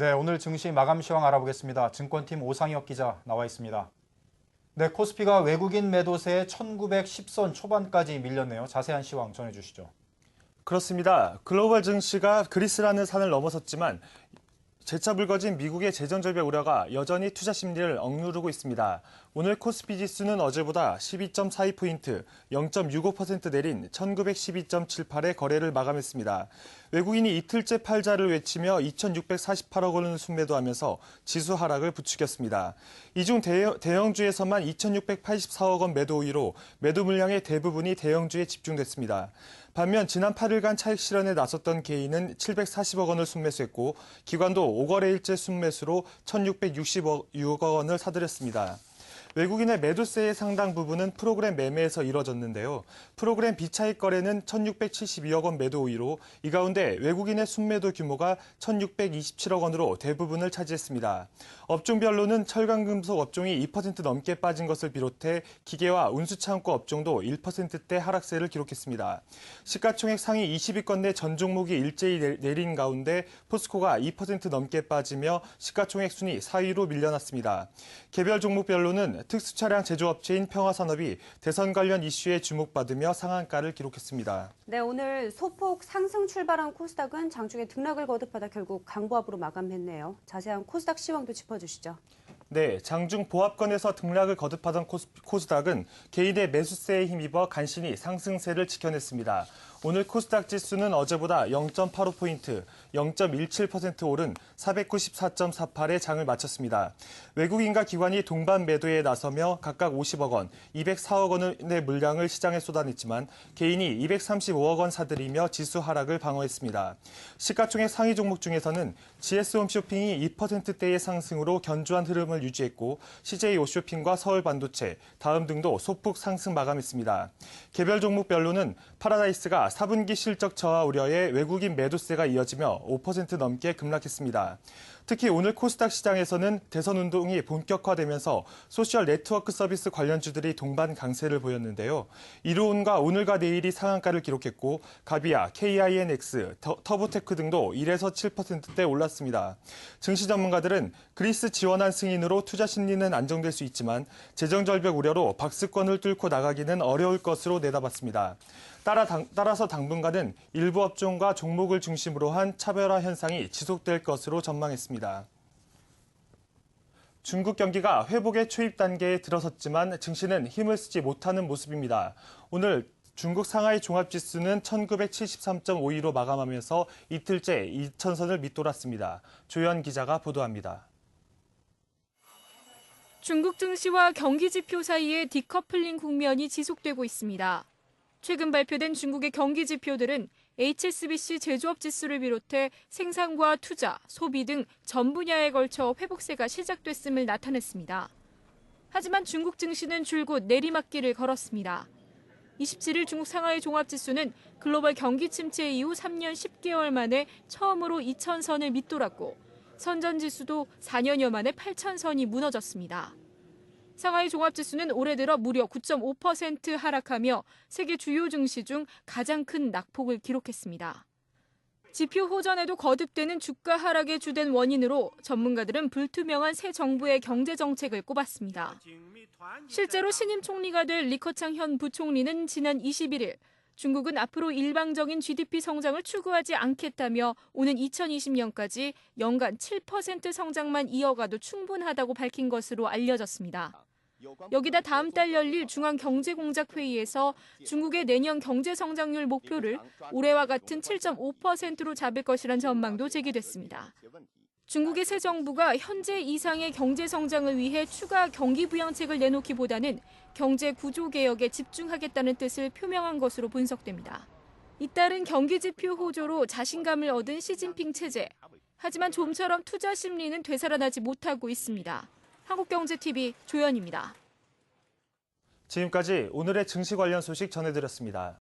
네, 오늘 증시 마감 시황 알아보겠습니다. 증권팀 오상혁 기자 나와 있습니다. 네, 코스피가 외국인 매도세에 1910선 초반까지 밀렸네요. 자세한 시황 전해주시죠. 그렇습니다. 글로벌 증시가 그리스라는 산을 넘어섰지만 재차 불거진 미국의 재정절벽 우려가 여전히 투자 심리를 억누르고 있습니다. 오늘 코스피 지수는 어제보다 12.42포인트, 0.65% 내린 1912.78의 거래를 마감했습니다. 외국인이 이틀째 팔자를 외치며 2,648억 원을 순매도하면서 지수 하락을 부추겼습니다. 이 중 대형주에서만 2,684억 원 매도 우위로 매도 물량의 대부분이 대형주에 집중됐습니다. 반면 지난 8일간 차익 실현에 나섰던 개인은 740억 원을 순매수했고 기관도 5거래일째 순매수로 1,666억 원을 사들였습니다. 외국인의 매도세의 상당 부분은 프로그램 매매에서 이뤄졌는데요. 프로그램 비차익 거래는 1,672억 원 매도 우위로 이 가운데 외국인의 순매도 규모가 1,627억 원으로 대부분을 차지했습니다. 업종별로는 철강금속 업종이 2% 넘게 빠진 것을 비롯해 기계와 운수창고 업종도 1%대 하락세를 기록했습니다. 시가총액 상위 20위권 내 전 종목이 일제히 내린 가운데 포스코가 2% 넘게 빠지며 시가총액 순위 4위로 밀려났습니다. 개별 종목별로는 특수차량 제조업체인 평화산업이 대선 관련 이슈에 주목받으며 상한가를 기록했습니다. 네, 오늘 소폭 상승 출발한 코스닥은 장중에 등락을 거듭하다 결국 강보합으로 마감했네요. 자세한 코스닥 시황도 짚어주시죠. 네, 장중 보합권에서 등락을 거듭하던 코스닥은 개인의 매수세에 힘입어 간신히 상승세를 지켜냈습니다. 오늘 코스닥 지수는 어제보다 0.85포인트, 0.17% 오른 494.48의 장을 마쳤습니다. 외국인과 기관이 동반 매도에 나서며 각각 50억 원, 204억 원의 물량을 시장에 쏟아냈지만 개인이 235억 원 사들이며 지수 하락을 방어했습니다. 시가총액 상위 종목 중에서는 GS홈쇼핑이 2%대의 상승으로 견조한 흐름을 유지했고 CJ 오쇼핑과 서울반도체, 다음 등도 소폭 상승 마감했습니다. 개별 종목별로는 파라다이스가 4분기 실적 저하 우려에 외국인 매도세가 이어지며 5% 넘게 급락했습니다. 특히 오늘 코스닥 시장에서는 대선 운동이 본격화되면서 소셜 네트워크 서비스 관련주들이 동반 강세를 보였는데요. 이로운과 오늘과 내일이 상한가를 기록했고 가비아, KINX, 터보테크 등도 1에서 7%대 올랐습니다. 증시 전문가들은 그리스 지원안 승인으로 투자 심리는 안정될 수 있지만 재정절벽 우려로 박스권을 뚫고 나가기는 어려울 것으로 내다봤습니다. 따라서 당분간은 일부 업종과 종목을 중심으로 한 차별화 현상이 지속될 것으로 전망했습니다. 중국 경기가 회복의 초입 단계에 들어섰지만 증시는 힘을 쓰지 못하는 모습입니다. 오늘 중국 상하이 종합지수는 1973.52로 마감하면서 이틀째 2,000선을 밑돌았습니다. 조현 기자가 보도합니다. 중국 증시와 경기 지표 사이의 디커플링 국면이 지속되고 있습니다. 최근 발표된 중국의 경기 지표들은 HSBC 제조업 지수를 비롯해 생산과 투자, 소비 등 전 분야에 걸쳐 회복세가 시작됐음을 나타냈습니다. 하지만 중국 증시는 줄곧 내리막길을 걸었습니다. 27일 중국 상하이 종합지수는 글로벌 경기 침체 이후 3년 10개월 만에 처음으로 2,000선을 밑돌았고 선전지수도 4년여 만에 8,000선이 무너졌습니다. 상하이 종합지수는 올해 들어 무려 9.5% 하락하며 세계 주요 증시 중 가장 큰 낙폭을 기록했습니다. 지표 호전에도 거듭되는 주가 하락의 주된 원인으로 전문가들은 불투명한 새 정부의 경제 정책을 꼽았습니다. 실제로 신임 총리가 될 리커창 현 부총리는 지난 21일 중국은 앞으로 일방적인 GDP 성장을 추구하지 않겠다며 오는 2020년까지 연간 7% 성장만 이어가도 충분하다고 밝힌 것으로 알려졌습니다. 여기다 다음 달 열릴 중앙경제공작회의에서 중국의 내년 경제성장률 목표를 올해와 같은 7.5%로 잡을 것이란 전망도 제기됐습니다. 중국의 새 정부가 현재 이상의 경제성장을 위해 추가 경기부양책을 내놓기보다는 경제 구조 개혁에 집중하겠다는 뜻을 표명한 것으로 분석됩니다. 잇따른 경기지표 호조로 자신감을 얻은 시진핑 체제. 하지만 좀처럼 투자 심리는 되살아나지 못하고 있습니다. 한국경제TV 조연입니다. 지금까지 오늘의 증시 관련 소식 전해드렸습니다.